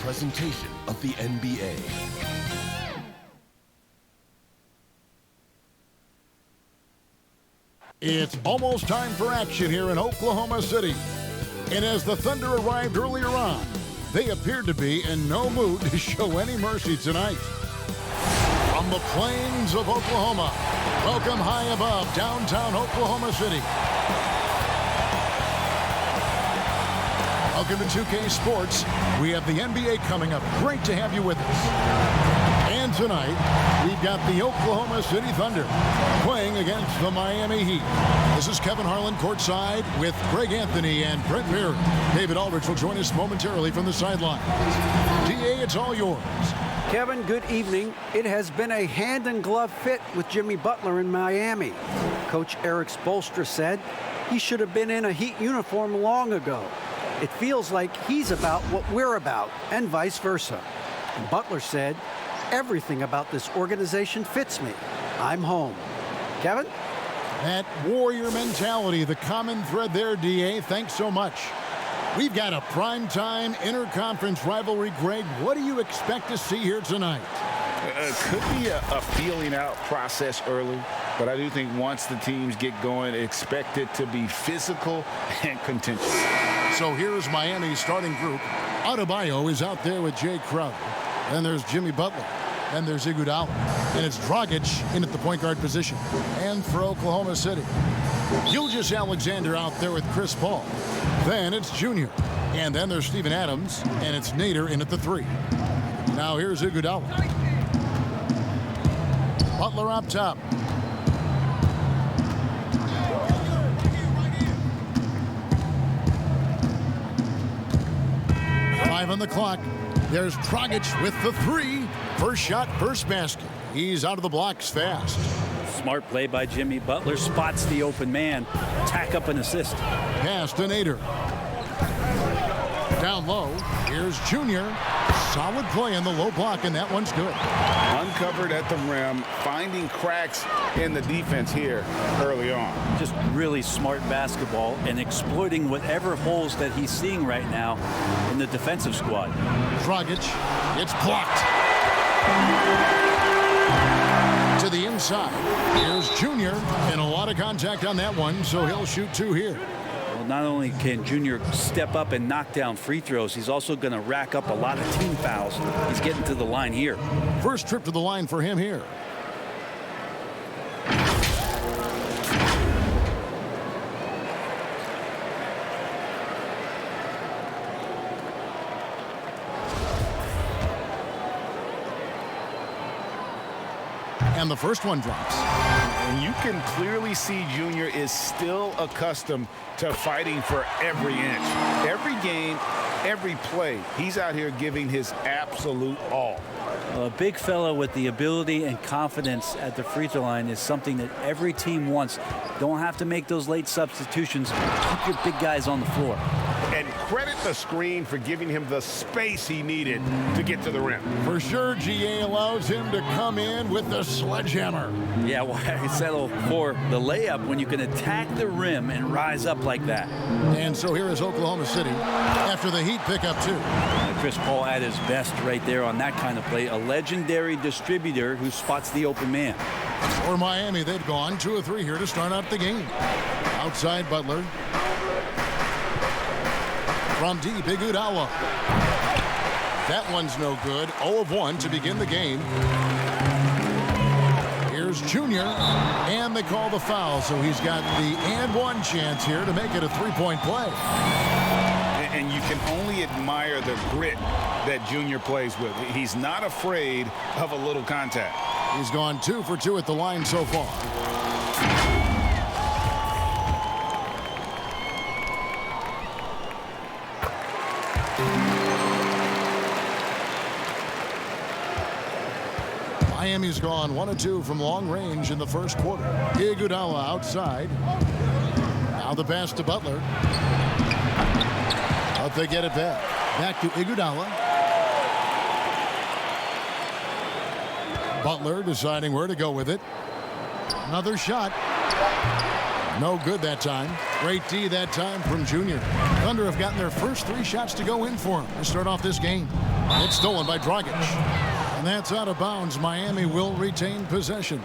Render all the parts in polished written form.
presentation of the NBA. It's almost time for action here in Oklahoma City. And as the Thunder arrived earlier on, they appeared to be in no mood to show any mercy tonight. From the plains of Oklahoma, welcome high above downtown Oklahoma City. Welcome to 2K Sports. We have the NBA coming up. Great to have you with us. And tonight, we've got the Oklahoma City Thunder playing against the Miami Heat. This is Kevin Harlan courtside with Greg Anthony and Brent Beard. David Aldridge will join us momentarily from the sideline. DA, it's all yours. Kevin, good evening. It has been a hand-in-glove fit with Jimmy Butler in Miami. Coach Erik Spoelstra said he should have been in a Heat uniform long ago. It feels like he's about what we're about, and vice versa. And Butler said, everything about this organization fits me. I'm home. Kevin? That warrior mentality, the common thread there, DA. Thanks so much. We've got a primetime interconference rivalry, Greg. What do you expect to see here tonight? Could be a feeling out process early, but I do think once the teams get going, expect it to be physical and contentious. So here's Miami's starting group. Adebayo is out there with Jay Crowder. Then there's Jimmy Butler. Then there's Iguodala. And it's Dragic in at the point guard position. And for Oklahoma City, Gilgeous-Alexander out there with Chris Paul. Then it's Junior. And then there's Steven Adams. And it's Nader in at the 3. Now here's Iguodala. Butler up top. On the clock. There's Dragic with the 3. First shot, first basket. He's out of the blocks fast. Smart play by Jimmy Butler. Spots the open man. Tack up an assist. Pass to Nader. Down low. Here's Junior. Solid play in the low block, and that one's good. Uncovered at the rim, finding cracks in the defense here early on. Just really smart basketball and exploiting whatever holes that he's seeing right now in the defensive squad. Dragic, it's blocked. To the inside. Here's Junior, and a lot of contact on that one, so he'll shoot 2 here. Well, not only can Junior step up and knock down free throws, he's also going to rack up a lot of team fouls. He's getting to the line here. First trip to the line for him here. And the first one drops. And you can clearly see Junior is still accustomed to fighting for every inch. Every game, every play, he's out here giving his absolute all. A big fella with the ability and confidence at the free throw line is something that every team wants. Don't have to make those late substitutions. Keep your big guys on the floor. And credit the screen for giving him the space he needed to get to the rim. For sure, GA allows him to come in with the sledgehammer. Yeah, why settle for the layup when you can attack the rim and rise up like that? And so here is Oklahoma City after the Heat pick up 2. And Chris Paul at his best right there on that kind of play. A legendary distributor who spots the open man. For Miami, they've gone 2 of 3 here to start out the game. Outside Butler. From deep, Iguodala. That one's no good. 0 of 1 to begin the game. Here's Junior, and they call the foul, so he's got the and 1 chance here to make it a 3-point play. And you can only admire the grit that Junior plays with. He's not afraid of a little contact. He's gone 2 for 2 at the line so far. Miami's gone 1 of 2 from long range in the first quarter. Iguodala outside. Now the pass to Butler. But they get it back. Back to Iguodala. Butler deciding where to go with it. Another shot. No good that time. Great D that time from Junior. Thunder have gotten their first 3 shots to go in for him to start off this game. It's stolen by Dragic. And that's out of bounds. Miami will retain possession.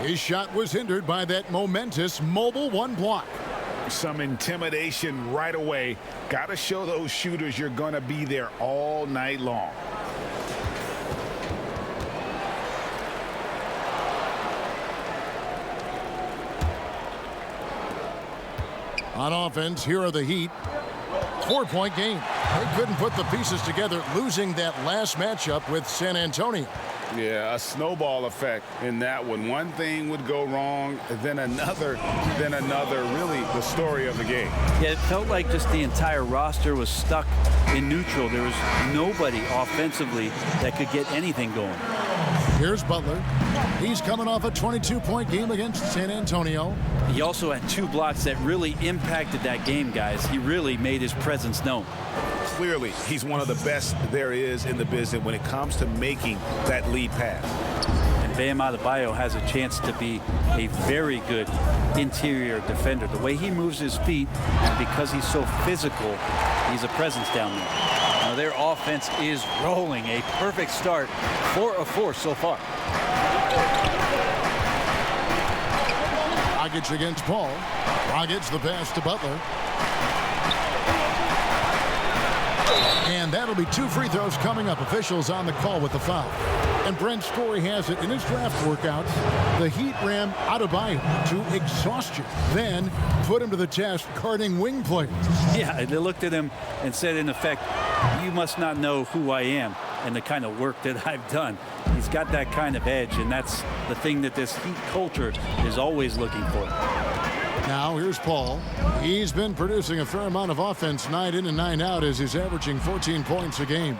His shot was hindered by that momentous mobile one block. Some intimidation right away. Got to show those shooters you're going to be there all night long. On offense, here are the Heat. 4-point game. They couldn't put the pieces together, losing that last matchup with San Antonio. Yeah, a snowball effect in that one. One thing would go wrong, then another, then another. Really the story of the game. Yeah, it felt like just the entire roster was stuck in neutral. There was nobody offensively that could get anything going. Here's Butler. He's coming off a 22-point game against San Antonio. He also had 2 blocks that really impacted that game, guys. He really made his presence known. Clearly, he's one of the best there is in the business when it comes to making that lead pass. And Bam Adebayo has a chance to be a very good interior defender. The way he moves his feet, and because he's so physical, he's a presence down there. Now, their offense is rolling. A perfect start, 4 of 4 so far. Dragic against Paul. Dragic the pass to Butler. And that'll be 2 free throws coming up. Officials on the call with the foul. And Brent Story has it in his draft workouts. The Heat ran Adebayo to exhaustion, then put him to the test guarding wing players. Yeah, they looked at him and said, in effect, you must not know who I am and the kind of work that I've done. He's got that kind of edge, and that's the thing that this Heat culture is always looking for. Now here's Paul. He's been producing a fair amount of offense night in and night out as he's averaging 14 points a game.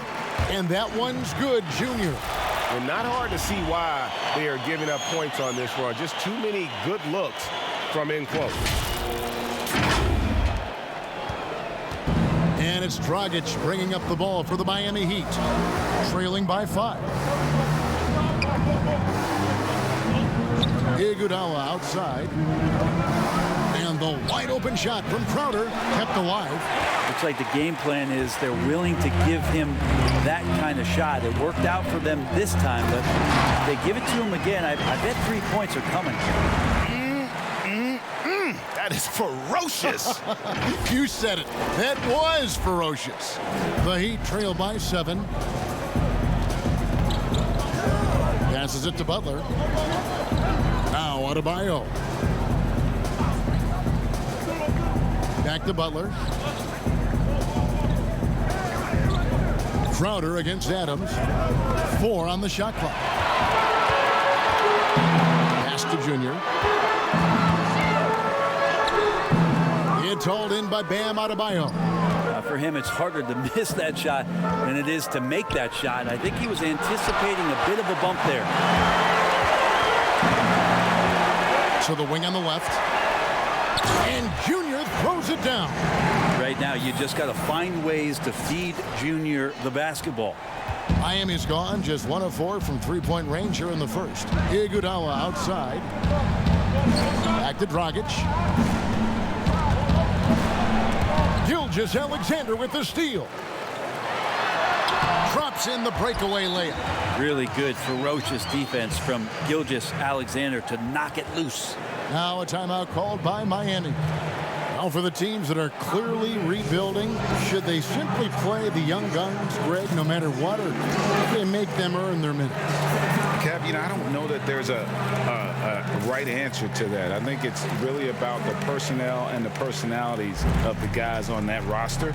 And that one's good, Junior. And not hard to see why they are giving up points on this run. Just too many good looks from in close. And it's Dragic bringing up the ball for the Miami Heat, trailing by 5. Iguodala outside. And the wide open shot from Crowder kept alive. Looks like the game plan is they're willing to give him that kind of shot. It worked out for them this time, but if they give it to him again, I bet 3 points are coming. That is ferocious. You said it. That was ferocious. The Heat trail by 7. Passes it to Butler. Now Adebayo. Back to Butler. Crowder against Adams. 4 on the shot clock. Pass to Junior. It's hauled in by Bam Adebayo. For him, it's harder to miss that shot than it is to make that shot. I think he was anticipating a bit of a bump there. To the wing on the left. And Junior throws it down. Right now, you just got to find ways to feed Junior the basketball. Miami's gone, just 1 of 4 from 3-point range here in the first. Iguodala outside. Back to Dragic. Gilgeous-Alexander with the steal. Drops in the breakaway layup. Really good, ferocious defense from Gilgeous-Alexander to knock it loose. Now a timeout called by Miami. Now for the teams that are clearly rebuilding, should they simply play the young guns, Greg, no matter what, or do they make them earn their minutes? Kev, I don't know that there's a right answer to that. I think it's really about the personnel and the personalities of the guys on that roster.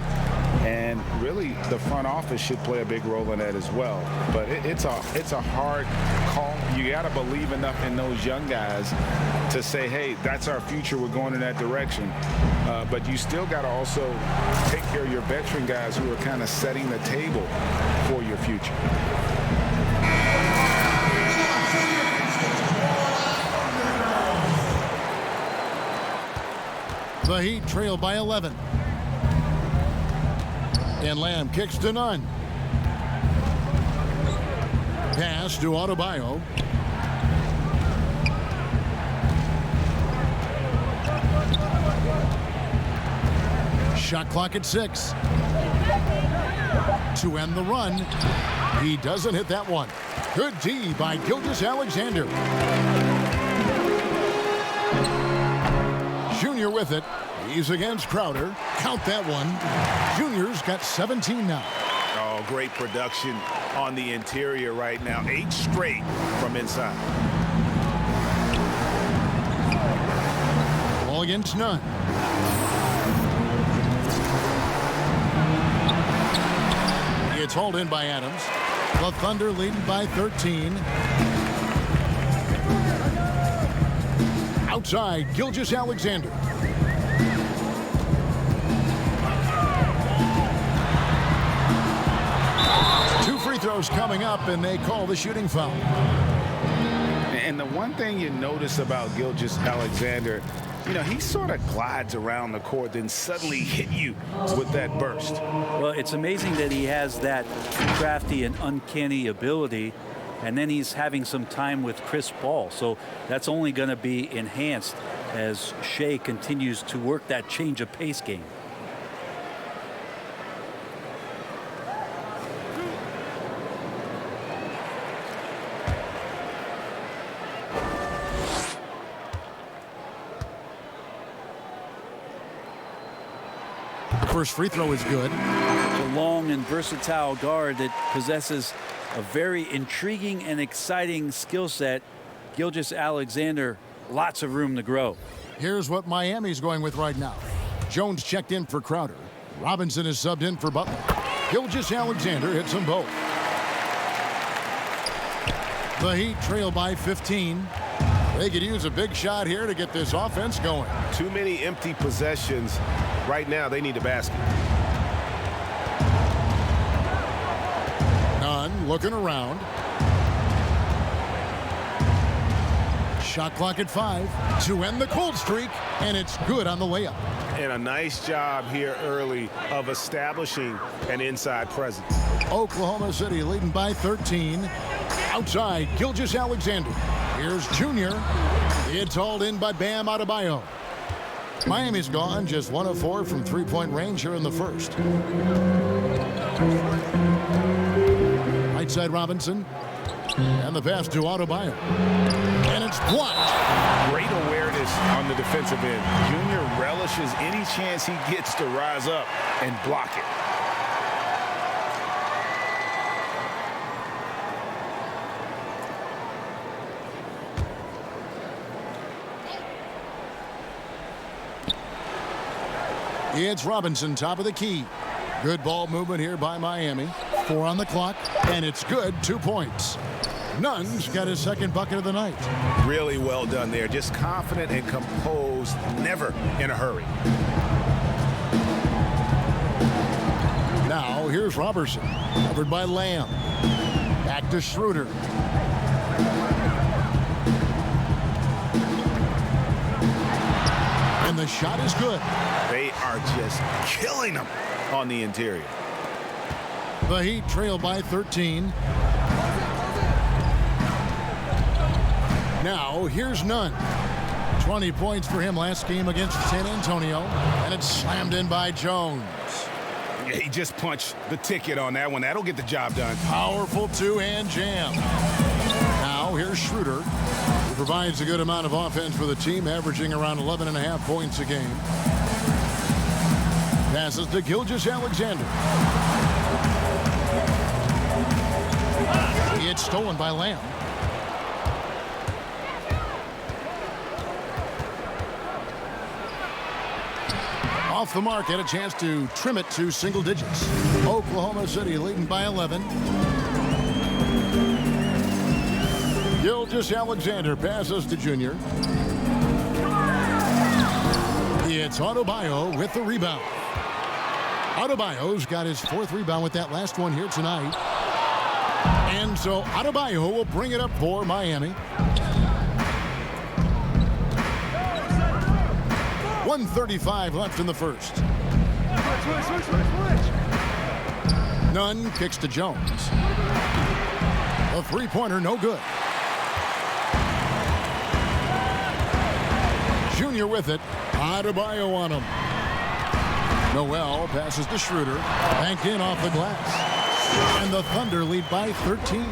And really, the front office should play a big role in that as well. But it's a hard call. You got to believe enough in those young guys to say, hey, that's our future. We're going in that direction. But you still got to also take care of your veteran guys who are kind of setting the table for your future. The Heat trail by 11. And Lamb kicks to none. Pass to Adebayo. Shot clock at 6. to end the run. He doesn't hit that one. Good D by Gilgeous-Alexander. Junior with it. He's against Crowder. Count that one. Junior's got 17 now. Oh, great production on the interior right now. 8 straight from inside. Ball against Nunn. It's hauled in by Adams. The Thunder leading by 13. Outside, Gilgeous-Alexander. Two free throws coming up, and they call the shooting foul. And the one thing you notice about Gilgeous-Alexander, you know, he sort of glides around the court, then suddenly hit you with that burst. Well, it's amazing that he has that crafty and uncanny ability, and then he's having some time with Chris Paul. So that's only going to be enhanced as Shea continues to work that change of pace game. First free throw is good. A long and versatile guard that possesses a very intriguing and exciting skill set. Gilgeous-Alexander, lots of room to grow. Here's what Miami's going with right now. Jones checked in for Crowder. Robinson is subbed in for Butler. Gilgeous-Alexander hits them both. The Heat trail by 15. They could use a big shot here to get this offense going. Too many empty possessions. Right now, they need a basket. Nunn looking around. Shot clock at 5 to end the cold streak, and it's good on the layup. And a nice job here early of establishing an inside presence. Oklahoma City leading by 13. Outside, Gilgeous-Alexander. Here's Junior. It's hauled in by Bam Adebayo. Miami's gone just 1 of 4 from three-point range here in the first. Right side Robinson. And the pass to Adebayo. And it's blocked. Great awareness on the defensive end. Junior relishes any chance he gets to rise up and block it. It's Robinson, top of the key. Good ball movement here by Miami. 4 on the clock, and it's good. 2 points. Nunn's got his second bucket of the night. Really well done there. Just confident and composed, never in a hurry. Now, here's Robertson, covered by Lamb. Back to Schroeder. And the shot is good. They are just killing them on the interior. The Heat trail by 13. Now, here's Nunn. 20 points for him last game against San Antonio. And it's slammed in by Jones. Yeah, he just punched the ticket on that one. That'll get the job done. Powerful two-hand jam. Now, here's Schroeder, who provides a good amount of offense for the team, averaging around 11.5 points a game. Passes to Gilgeous-Alexander. It's stolen by Lamb. Off the mark, had a chance to trim it to single digits. Oklahoma City leading by 11. Gilgeous-Alexander passes to Junior. It's Adebayo with the rebound. Adebayo's got his 4th rebound with that last one here tonight. And so Adebayo will bring it up for Miami. 1:35 left in the first. Nunn kicks to Jones. A three-pointer, no good. Junior with it. Adebayo on him. Noel passes to Schroeder. Banked in off the glass. And the Thunder lead by 13.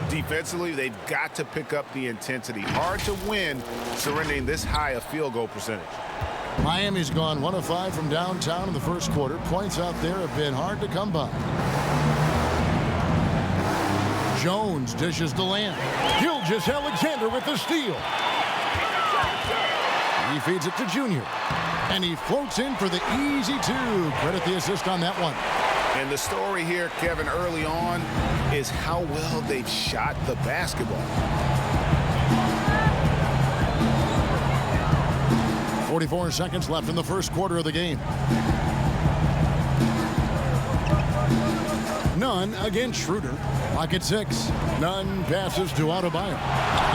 Defensively, they've got to pick up the intensity. Hard to win surrendering this high a field goal percentage. Miami's gone 1 of 5 from downtown in the first quarter. Points out there have been hard to come by. Jones dishes to Lamb. Gilgeous-Alexander with the steal. He feeds it to Junior. And he floats in for the easy two. Credit the assist on that one. And the story here, Kevin, early on is how well they've shot the basketball. 44 seconds left in the first quarter of the game. Nunn against Schroeder. Clock at 6. Nunn passes to Adebayo.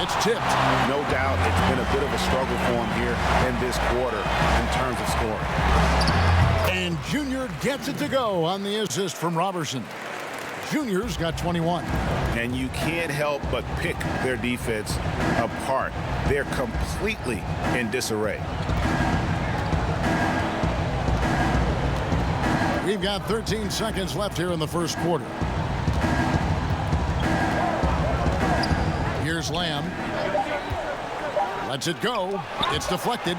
It's tipped. No doubt it's been a bit of a struggle for him here in this quarter in terms of scoring. And Junior gets it to go on the assist from Robertson. Junior's got 21. And you can't help but pick their defense apart. They're completely in disarray. We've got 13 seconds left here in the first quarter. Here's Lamb. Lets it go. It's deflected.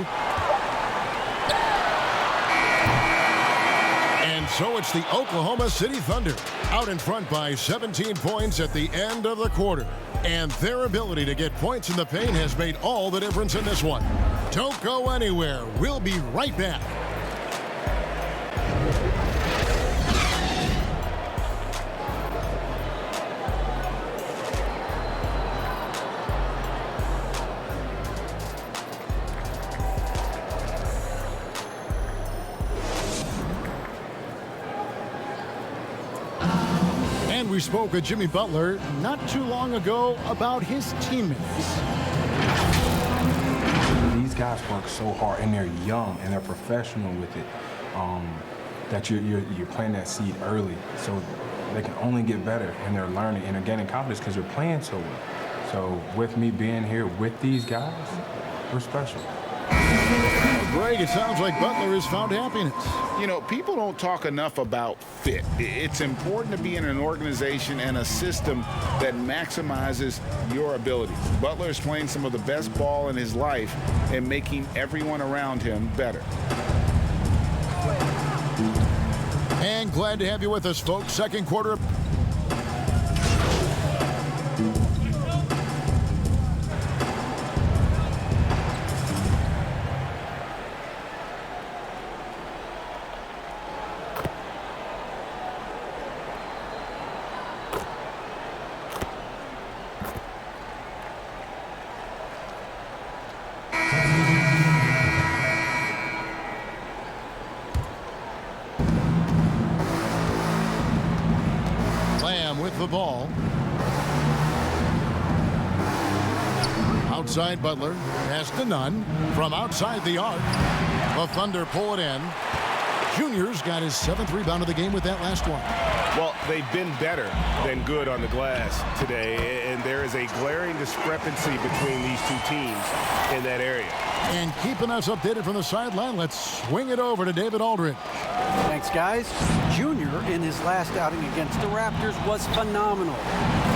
And so it's the Oklahoma City Thunder out in front by 17 points at the end of the quarter. And their ability to get points in the paint has made all the difference in this one. Don't go anywhere. We'll be right back. We spoke with Jimmy Butler not too long ago about his teammates. These guys work so hard, and they're young, and they're professional with it, that you're planting that seed early, so they can only get better, and they're learning, and they're gaining confidence because they're playing so well. So with me being here with these guys, we're special. Greg, it sounds like Butler has found happiness. You know, people don't talk enough about fit. It's important to be in an organization and a system that maximizes your ability. Butler is playing some of the best ball in his life and making everyone around him better. And glad to have you with us, folks. Second quarter. The ball. Outside Butler. Pass to Nunn. From outside the arc. The Thunder pull it in. Junior's got his 7th rebound of the game with that last one. Well, they've been better than good on the glass today, and there is a glaring discrepancy between these two teams in that area. And keeping us updated from the sideline, let's swing it over to David Aldridge. Thanks, guys. Junior, in his last outing against the Raptors, was phenomenal.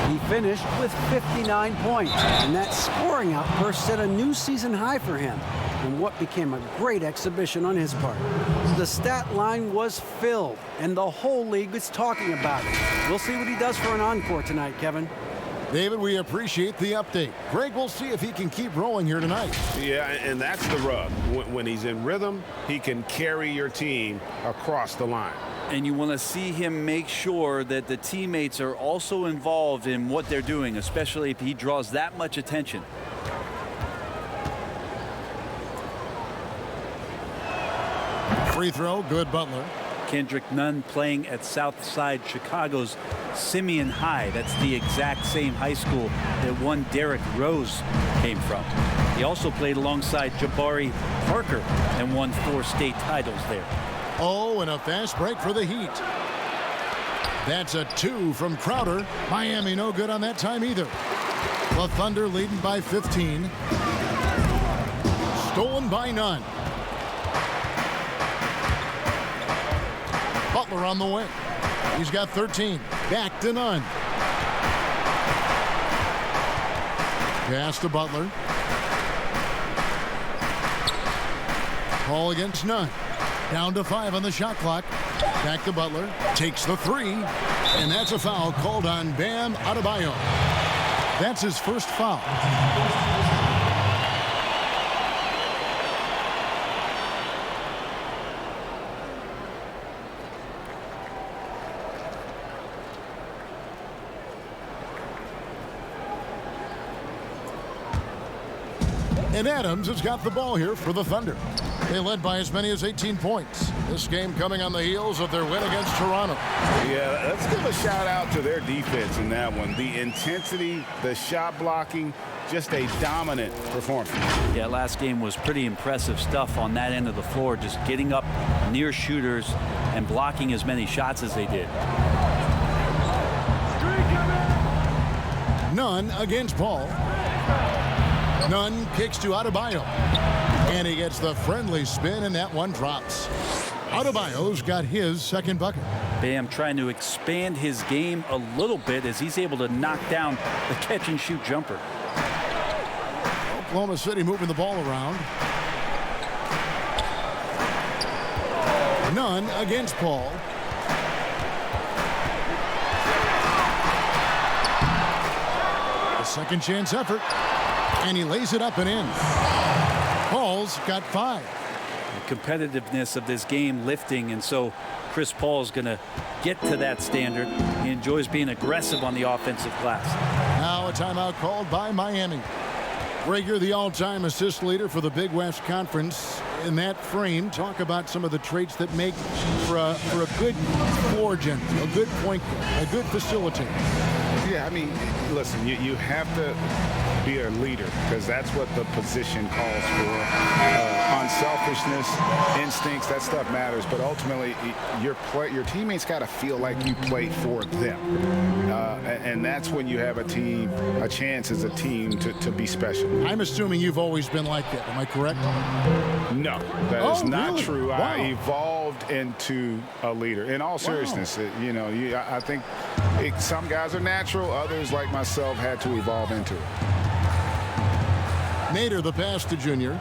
He finished with 59 points, and that scoring outburst set a new season high for him in what became a great exhibition on his part. The stat line was filled, and the whole league is talking about it. We'll see what he does for an encore tonight, Kevin. David, we appreciate the update. Greg, we'll see if he can keep rolling here tonight. Yeah, and that's the rub. When he's in rhythm, he can carry your team across the line. And you want to see him make sure that the teammates are also involved in what they're doing, especially if he draws that much attention. Free throw, good Butler. Kendrick Nunn playing at Southside Chicago's Simeon High. That's the exact same high school that one Derrick Rose came from. He also played alongside Jabari Parker and won 4 state titles there. Oh, and a fast break for the Heat. That's a 2 from Crowder. Miami no good on that time either. The Thunder leading by 15. Stolen by Nunn. Butler on the way. He's got 13. Back to Nunn. Pass to Butler. Ball against Nunn. Down to 5 on the shot clock. Back to Butler. Takes the 3. And that's a foul called on Bam Adebayo. That's his first foul. And Adams has got the ball here for the Thunder. They led by as many as 18 points. This game coming on the heels of their win against Toronto. Yeah, let's give a shout out to their defense in that one. The intensity, the shot blocking, just a dominant performance. Yeah, last game was pretty impressive stuff on that end of the floor, just getting up near shooters and blocking as many shots as they did. Nunn against Paul. Nunn kicks to Adebayo. And he gets the friendly spin, and that one drops. Adebayo's got his second bucket. Bam trying to expand his game a little bit as he's able to knock down the catch-and-shoot jumper. Oklahoma City moving the ball around. Nunn against Paul. A second chance effort. And he lays it up and in. Paul's got 5. The competitiveness of this game lifting, and so Chris Paul's going to get to that standard. He enjoys being aggressive on the offensive glass. Now a timeout called by Miami. Rager, the all-time assist leader for the Big West Conference. In that frame, talk about some of the traits that make for a good floor general, a good point guard, a good facilitator. Yeah, I mean, listen, you have to be a leader because that's what the position calls for. Unselfishness, instincts, that stuff matters. But ultimately, your teammates got to feel like you played for them. And that's when you have a chance as a team to be special. I'm assuming you've always been like that. Am I correct? No, that is not really? true. Wow. I evolved into a leader. In all seriousness, I think some guys are natural. Others, like myself, had to evolve into it. Nader, the pass to Junior.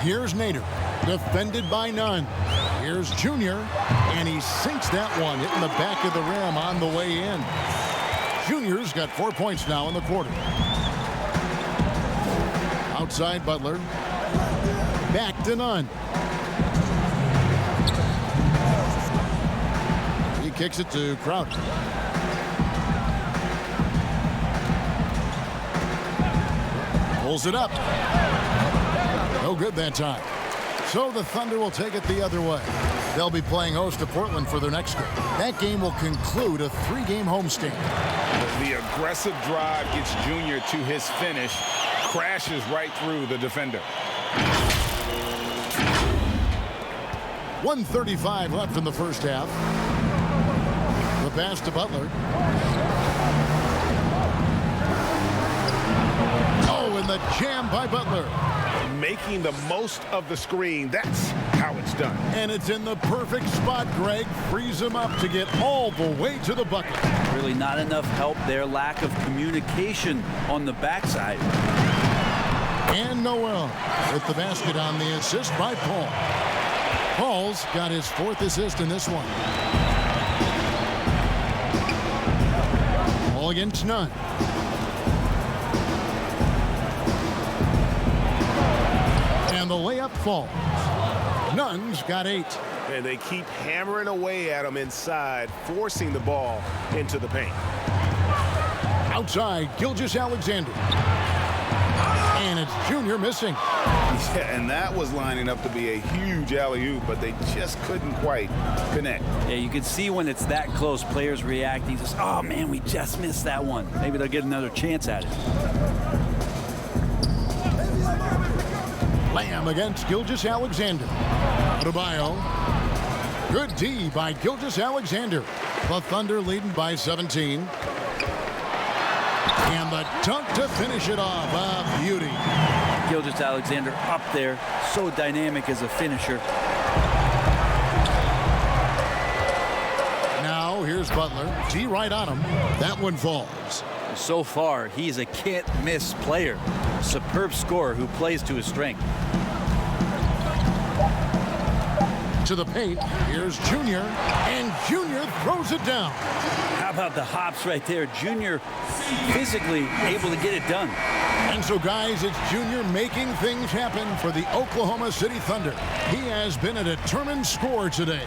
Here's Nader, defended by Nunn. Here's Junior, and he sinks that one, hitting the back of the rim on the way in. Junior's got 4 points now in the quarter. Outside Butler. Back to Nunn. He kicks it to Crowder. Pulls it up. No good that time. So the Thunder will take it the other way. They'll be playing host to Portland for their next game. That game will conclude a 3-game homestand. The aggressive drive gets Junior to his finish, crashes right through the defender. 1:35 left in the first half. The pass to Butler. Oh, and the jam by Butler. Making the most of the screen. That's how it's done. And it's in the perfect spot. Greg frees him up to get all the way to the bucket. Really not enough help there. Lack of communication on the backside. And Noel with the basket on the assist by Paul. Paul's got his 4th assist in this one. Paul against Nunn. And the layup falls. Nunn's got 8. And they keep hammering away at him inside, forcing the ball into the paint. Outside, Gilgeous-Alexander. And it's Junior missing. Yeah, and that was lining up to be a huge alley-oop, but they just couldn't quite connect. Yeah, you can see when it's that close, players reacting. Just, oh, man, we just missed that one. Maybe they'll get another chance at it. Lamb against Gilgeous-Alexander. Adebayo. Good D by Gilgeous-Alexander. The Thunder leading by 17. And the dunk to finish it off. A beauty. Gilgeous-Alexander up there, so dynamic as a finisher. Now here's Butler. D right on him. That one falls. So far, he's a can't-miss player. Superb scorer who plays to his strength. To the paint. Here's Junior. And Junior throws it down. How about the hops right there? Junior physically able to get it done. And so, guys, it's Junior making things happen for the Oklahoma City Thunder. He has been a determined scorer today.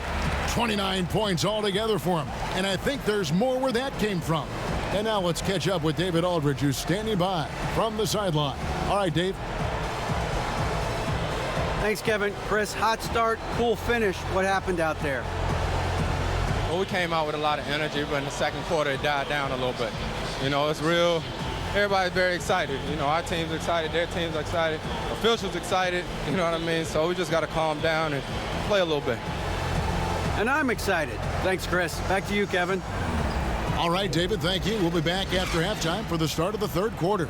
29 points altogether for him. And I think there's more where that came from. And now let's catch up with David Aldridge, who's standing by from the sideline. All right, Dave. Thanks, Kevin. Chris, hot start, cool finish. What happened out there? Well, we came out with a lot of energy, but in the second quarter, it died down a little bit. You know, it's real. Everybody's very excited. You know, our team's excited, their team's excited, officials excited, you know what I mean? So we just got to calm down and play a little bit. And I'm excited. Thanks, Chris. Back to you, Kevin. All right, David, thank you. We'll be back after halftime for the start of the third quarter.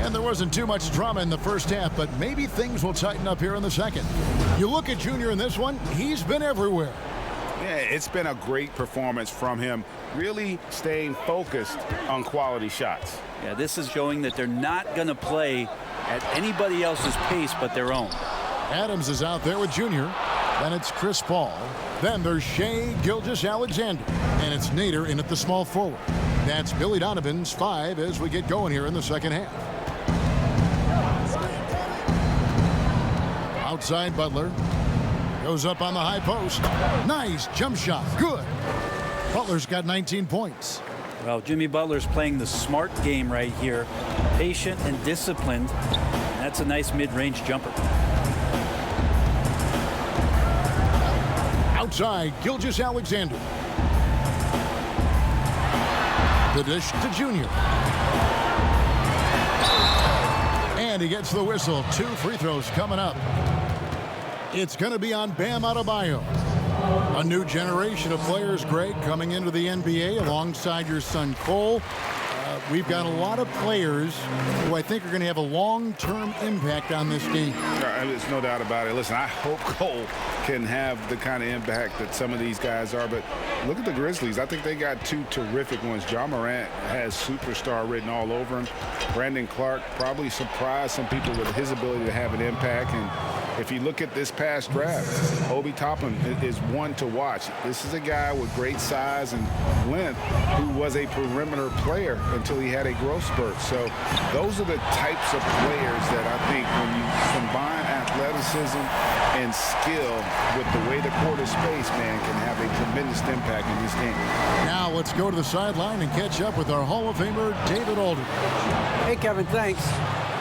And there wasn't too much drama in the first half, but maybe things will tighten up here in the second. You look at Junior in this one, he's been everywhere. Yeah, it's been a great performance from him, really staying focused on quality shots. Yeah, this is showing that they're not going to play at anybody else's pace but their own. Adams is out there with Junior. Then it's Chris Paul. Then there's Shai Gilgeous-Alexander. And it's Nader in at the small forward. That's Billy Donovan's 5 as we get going here in the second half. Outside Butler. Goes up on the high post. Nice jump shot. Good. Butler's got 19 points. Well, Jimmy Butler's playing the smart game right here. Patient and disciplined. That's a nice mid-range jumper. Outside, Gilgeous-Alexander. The dish to Junior. And he gets the whistle. 2 free throws coming up. It's going to be on Bam Adebayo. A new generation of players, Greg, coming into the NBA alongside your son Cole. We've got a lot of players who I think are going to have a long-term impact on this team. There's no doubt about it. Listen, I hope Cole can have the kind of impact that some of these guys are. But look at the Grizzlies. I think they got 2 terrific ones. Ja Morant has superstar written all over him. Brandon Clark probably surprised some people with his ability to have an impact. And if you look at this past draft, Obi Toppin is one to watch. This is a guy with great size and length who was a perimeter player until he had a growth spurt. So those are the types of players that I think when you combine athleticism and skill with the way the court is spaced, man, can have a tremendous impact in this game. Now let's go to the sideline and catch up with our Hall of Famer, David Aldridge. Hey, Kevin, thanks.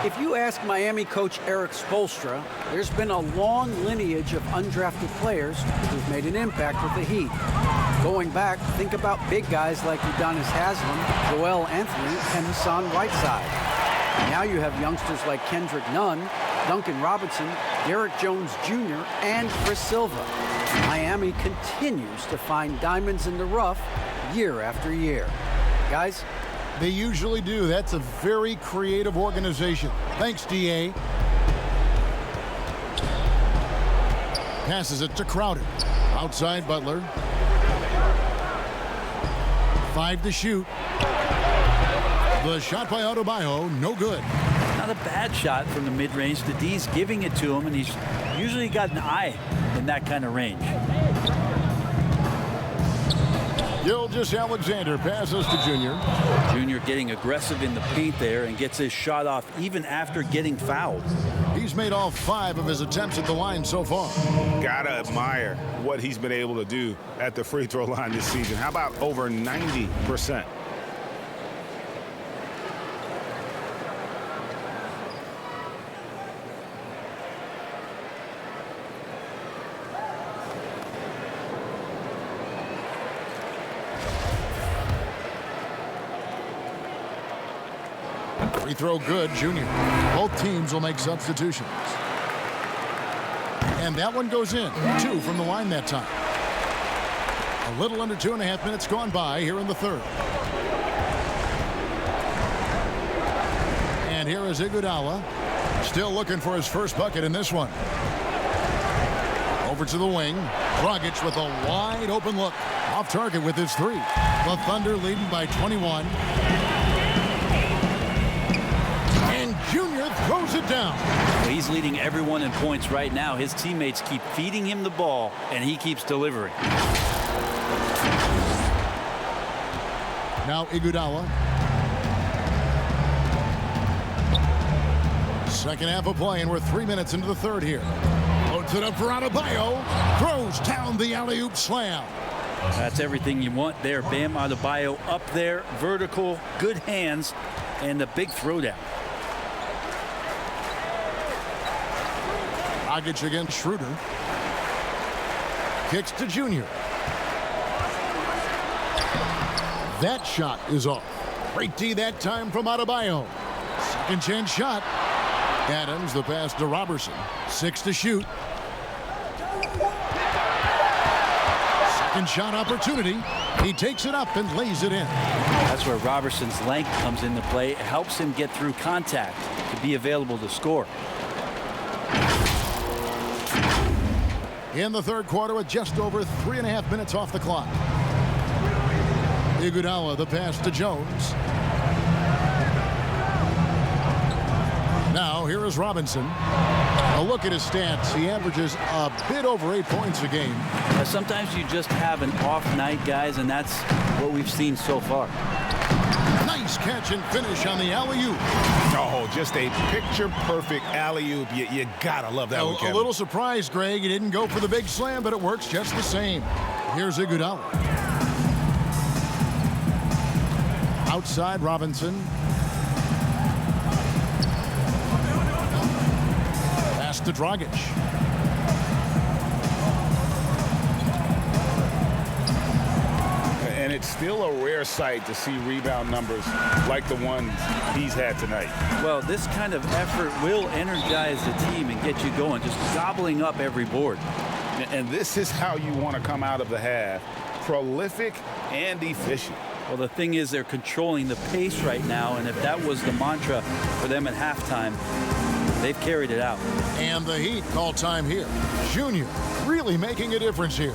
If you ask Miami coach Erik Spoelstra, there's been a long lineage of undrafted players who've made an impact with the Heat. Going back, think about big guys like Udonis Haslem, Joel Anthony, and Hassan Whiteside. Now you have youngsters like Kendrick Nunn, Duncan Robinson, Derrick Jones Jr., and Chris Silva. Miami continues to find diamonds in the rough year after year. Guys, they usually do. That's a very creative organization. Thanks, D.A. Passes it to Crowder. Outside Butler. 5 to shoot. The shot by Adebayo, no good. Not a bad shot from the mid-range. The D's giving it to him, and he's usually got an eye in that kind of range. Gilgeous-Alexander passes to Junior. Junior getting aggressive in the paint there and gets his shot off even after getting fouled. He's made all 5 of his attempts at the line so far. Gotta admire what he's been able to do at the free throw line this season. How about over 90%? Free throw good, Junior. Both teams will make substitutions. And that one goes in. 2 from the line that time. A little under 2.5 minutes gone by here in the third. And here is Iguodala. Still looking for his first bucket in this one. Over to the wing. Dragic with a wide open look. Off target with his 3. The Thunder leading by 21. And Junior throws it down. Well, he's leading everyone in points right now. His teammates keep feeding him the ball, and he keeps delivering. Now Iguodala. Second half of play, and we're 3 minutes into the third here. Loads it up for Adebayo. Throws down the alley-oop slam. That's everything you want there. Bam Adebayo up there, vertical, good hands, and the big throwdown. Dragic against Schroeder. Kicks to Junior. That shot is off. Great D that time from Adebayo. Second chance shot. Adams, the pass to Robertson. 6 to shoot. Second shot opportunity. He takes it up and lays it in. That's where Robertson's length comes into play. It helps him get through contact to be available to score. In the third quarter with just over 3.5 minutes off the clock. Iguodala, the pass to Jones. Now here is Robinson. A look at his stats. He averages a bit over 8 points a game. Sometimes you just have an off night, guys, and that's what we've seen so far. Nice catch and finish on the alley-oop. Oh, just a picture-perfect alley-oop. You gotta love that one, Kevin. A little surprised, Greg. He didn't go for the big slam, but it works just the same. Here's Iguodala. Outside Robinson. Pass to Dragic. And it's still a rare sight to see rebound numbers like the ones he's had tonight. Well, this kind of effort will energize the team and get you going, just gobbling up every board. And this is how you want to come out of the half. Prolific and efficient. Well, the thing is, they're controlling the pace right now, and if that was the mantra for them at halftime, they've carried it out. And the Heat call time here. Junior really making a difference here.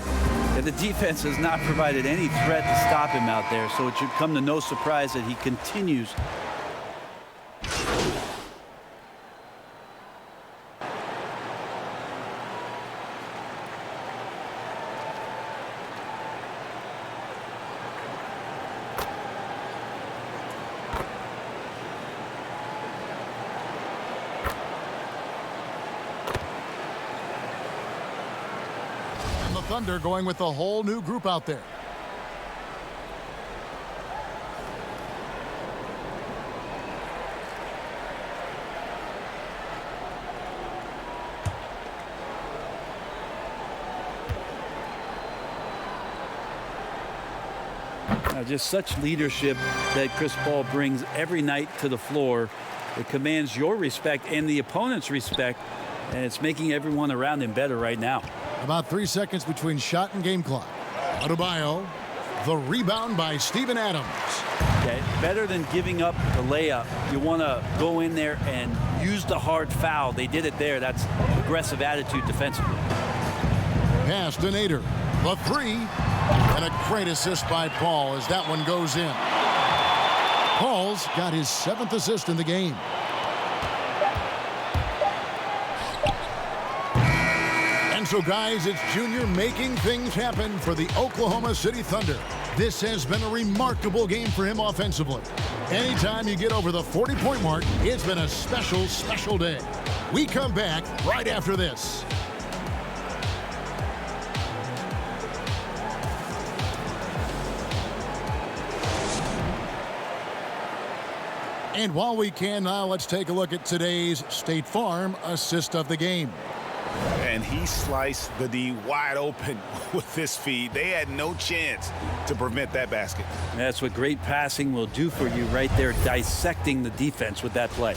And the defense has not provided any threat to stop him out there, so it should come to no surprise that he continues. Thunder going with a whole new group out there. Just such leadership that Chris Paul brings every night to the floor. It commands your respect and the opponent's respect, and it's making everyone around him better right now. About 3 seconds between shot and game clock. Adebayo, the rebound by Steven Adams. Okay, better than giving up the layup. You want to go in there and use the hard foul. They did it there. That's aggressive attitude defensively. Pass to Nader. The 3. And a great assist by Paul as that one goes in. Paul's got his 7th assist in the game. And so, guys, it's Junior making things happen for the Oklahoma City Thunder. This has been a remarkable game for him offensively. Anytime you get over the 40-point mark, it's been a special, special day. We come back right after this. And while we can now, let's take a look at today's State Farm assist of the game. And he sliced the D wide open with this feed. They had no chance to prevent that basket. That's what great passing will do for you right there, dissecting the defense with that play.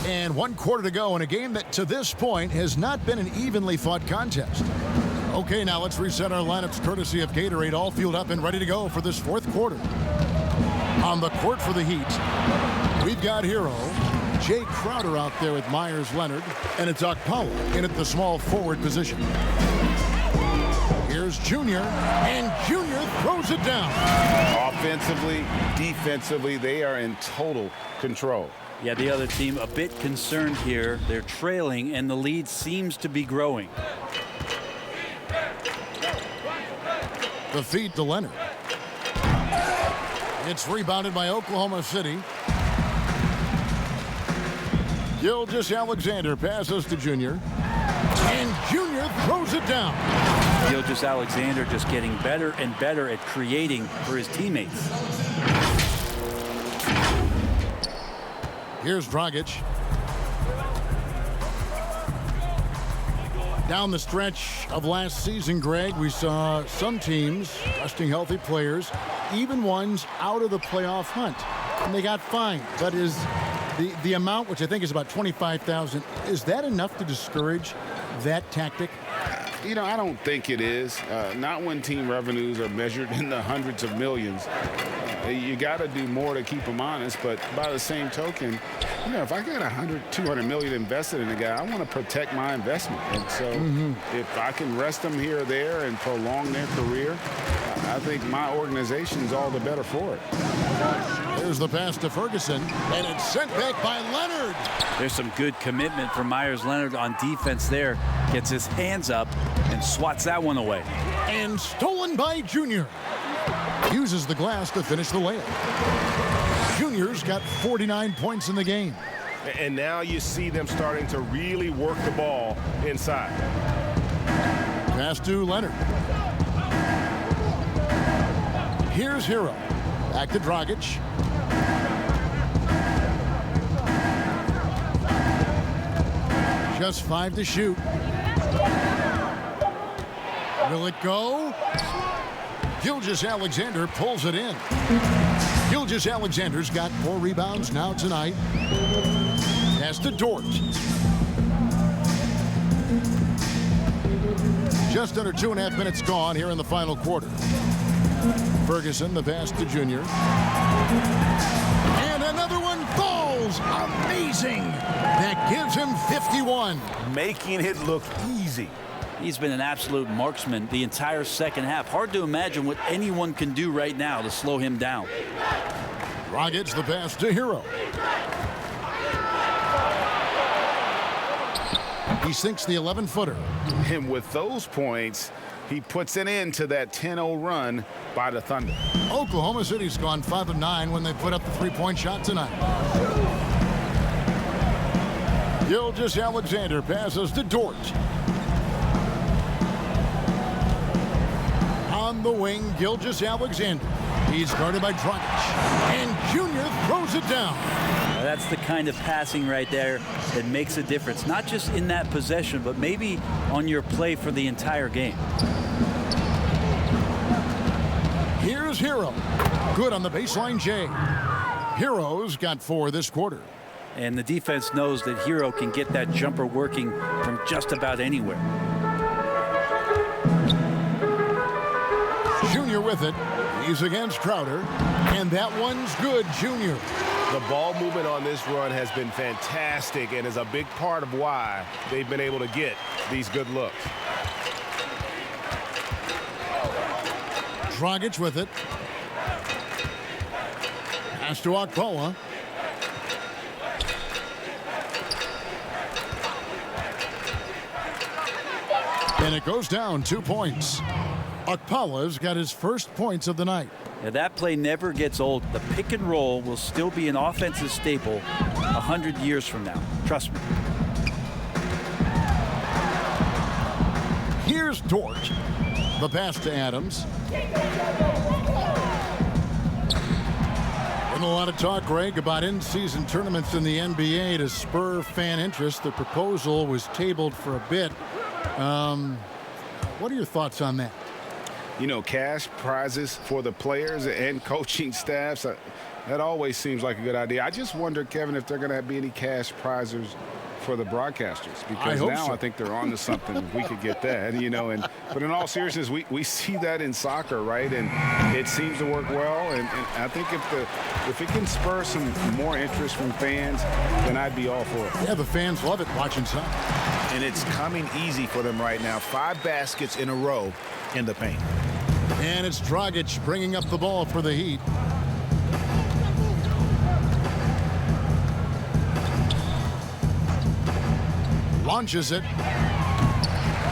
And 1 quarter to go in a game that to this point has not been an evenly fought contest. Okay, now let's reset our lineups courtesy of Gatorade, all fueled up and ready to go for this 4th quarter. On the court for the Heat, we've got Hero, Jay Crowder out there with Myers Leonard, and it's Okpala in at the small forward position. Here's Junior, and Junior throws it down. Offensively, defensively, they are in total control. Yeah, the other team a bit concerned here. They're trailing, and the lead seems to be growing. The feed to Leonard. It's rebounded by Oklahoma City. Gilgeous-Alexander passes to Junior. And Junior throws it down. Gilgeous-Alexander just getting better and better at creating for his teammates. Here's Dragic. Down the stretch of last season, Greg, we saw some teams resting healthy players, even ones out of the playoff hunt, and they got fined. But is the amount, which I think is about $25,000, is that enough to discourage that tactic? You know, I don't think it is. Not when team revenues are measured in the hundreds of millions. You got to do more to keep them honest, but by the same token, you know, if I got $200 million invested in a guy, I want to protect my investment. And so if I can rest them here or there and prolong their career, I think my organization's all the better for it. There's the pass to Ferguson, and it's sent back by Leonard. There's some good commitment from Myers Leonard on defense there. Gets his hands up and swats that one away. And stolen by Junior. Uses the glass to finish the layup. Junior's got 49 points in the game. And now you see them starting to really work the ball inside. Pass to Leonard. Here's Hero. Back to Dragic. Just 5 to shoot. Will it go? Gilgeous-Alexander pulls it in. Gilgeous-Alexander's got 4 rebounds now tonight. Pass to Dort. Just under 2.5 minutes gone here in the final quarter. Ferguson, the pass to Junior. And another one falls. Amazing. That gives him 51. Making it look easy. He's been an absolute marksman the entire second half. Hard to imagine what anyone can do right now to slow him down. Dragic, the pass to Hero. He sinks the 11-footer. And with those points, he puts an end to that 10-0 run by the Thunder. Oklahoma City's gone 5 of 9 when they put up the 3-point shot tonight. Gilgeous-Alexander passes to Dort. On the wing, Gilgeous-Alexander. He's guarded by Dragic. And Junior throws it down. That's the kind of passing right there that makes a difference, not just in that possession, but maybe on your play for the entire game. Here's Hero. Good on the baseline, Jay. Hero's got 4 this quarter. And the defense knows that Hero can get that jumper working from just about anywhere. Junior with it. He's against Crowder. And that one's good, Junior. The ball movement on this run has been fantastic and is a big part of why they've been able to get these good looks. Dragic with it. Pass to Okpala. And it goes down 2 points. Okpala's got his first points of the night. Now that play never gets old. The pick and roll will still be an offensive staple 100 years from now. Trust me. Here's Dort. The pass to Adams. In Been a lot of talk, Greg, about in-season tournaments in the NBA to spur fan interest. The proposal was tabled for a bit. What are your thoughts on that? You know, cash prizes for the players and coaching staffs, that always seems like a good idea. I just wonder, Kevin, if they're going to be any cash prizes for the broadcasters, because now I think they're on to something. If we could get that, you know. But in all seriousness, we see that in soccer, right? And it seems to work well. And I think if it can spur some more interest from fans, then I'd be all for it. Yeah, the fans love it watching soccer. And it's coming easy for them right now. 5 baskets in a row in the paint. And it's Dragic bringing up the ball for the Heat. Launches it.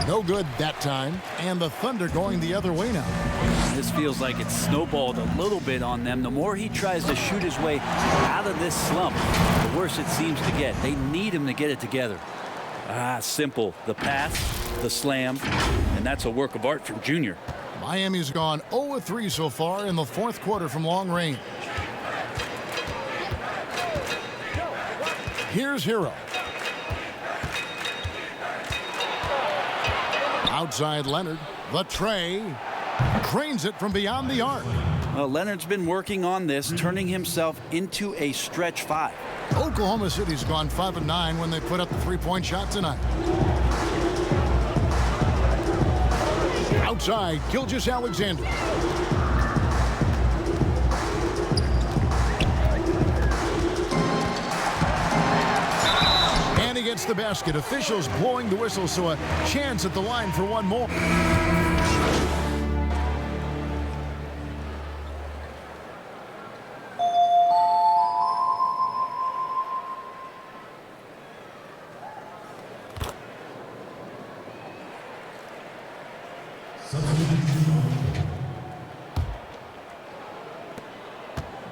No good that time. And the Thunder going the other way now. This feels like it's snowballed a little bit on them. The more he tries to shoot his way out of this slump, the worse it seems to get. They need him to get it together. Simple. The pass, the slam, and that's a work of art from Junior. Miami's gone 0-3 so far in the fourth quarter from long range. Here's Hero. Outside Leonard. The tray. Drains it from beyond the arc. Well, Leonard's been working on this, turning himself into a stretch 5. Oklahoma City's gone 5-9 when they put up the three-point shot tonight. Outside, Gilgeous-Alexander. And he gets the basket. Officials blowing the whistle, so a chance at the line for one more.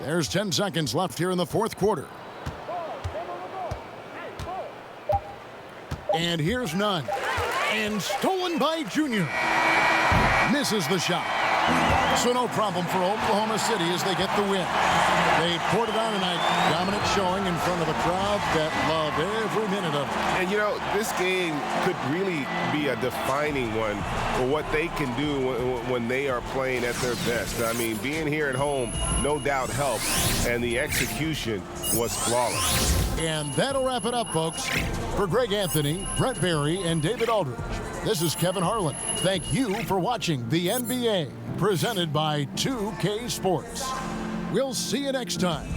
There's 10 seconds left here in the fourth quarter. And here's none. And stolen by Junior. Misses the shot. So no problem for Oklahoma City as they get the win. They poured it on tonight. Dominant showing in front of a crowd that loved every minute of it. And, you know, this game could really be a defining one for what they can do when they are playing at their best. I mean, being here at home, no doubt helped, and the execution was flawless. And that'll wrap it up, folks. For Greg Anthony, Brett Barry, and David Aldridge, this is Kevin Harlan. Thank you for watching the NBA, presented by 2K Sports. We'll see you next time.